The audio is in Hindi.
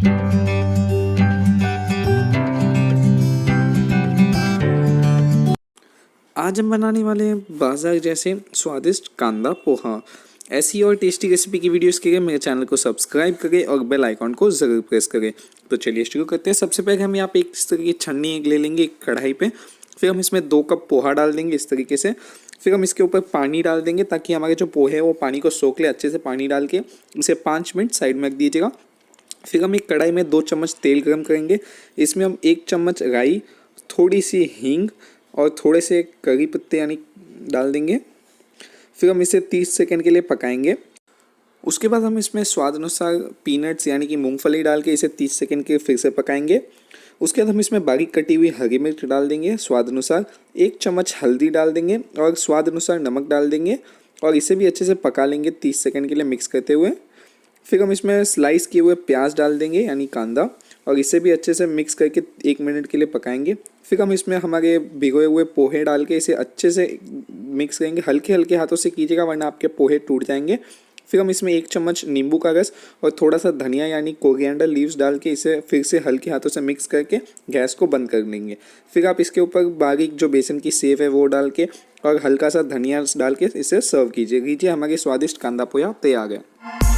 आज हम बनाने वाले हैं बाजार जैसे स्वादिष्ट कांदा पोहा। ऐसी और टेस्टी रेसिपी की वीडियोस के लिए मेरे चैनल को सब्सक्राइब करें और बेल आइकॉन को ज़रूर प्रेस करें। तो चलिए शुरू करते हैं। सबसे पहले हम यहाँ पे इस तरह की छन्नी एक ले लेंगे एक कढ़ाई पे। फिर हम इसमें 2 कप पोहा डाल देंगे इस तरीके से। फिर हम इसके ऊपर पानी डाल देंगे ताकि हमारे जो पोहे हैं वो पानी को सोख ले। अच्छे से पानी डाल के इसे 5 मिनट साइड में रख दीजिएगा। फिर हम एक कढ़ाई में 2 चम्मच तेल गर्म करेंगे। इसमें हम 1 चम्मच राई, थोड़ी सी हींग और थोड़े से करी पत्ते यानी डाल देंगे। फिर हम इसे 30 सेकंड के लिए पकाएंगे। उसके बाद हम इसमें स्वाद अनुसार पीनट्स यानी कि मूंगफली डाल के इसे 30 सेकंड के फिर से पकाएंगे। उसके बाद हम इसमें बारीक कटी हुई हरी मिर्च डाल देंगे स्वाद अनुसार, 1 चम्मच हल्दी डाल देंगे और स्वाद अनुसार नमक डाल देंगे और इसे भी अच्छे से पका लेंगे 30 सेकंड के लिए मिक्स करते हुए। फिर हम इसमें स्लाइस किए हुए प्याज डाल देंगे यानी कांदा और इसे भी अच्छे से मिक्स करके 1 मिनट के लिए पकाएंगे। फिर हम इसमें हमारे भिगोए हुए पोहे डाल के इसे अच्छे से मिक्स करेंगे। हल्के हल्के हाथों से कीजिएगा वरना आपके पोहे टूट जाएंगे। फिर हम इसमें 1 चम्मच नींबू का रस और थोड़ा सा धनिया यानी कोरिएंडर लीव्स डाल के इसे फिर से हल्के हाथों से मिक्स करके गैस को बंद कर देंगे। फिर आप इसके ऊपर बारीक जो बेसन की सेव है वो डाल के और हल्का सा धनिया डाल के इसे सर्व कीजिए। हमारे स्वादिष्ट कांदा पोहा तैयार है।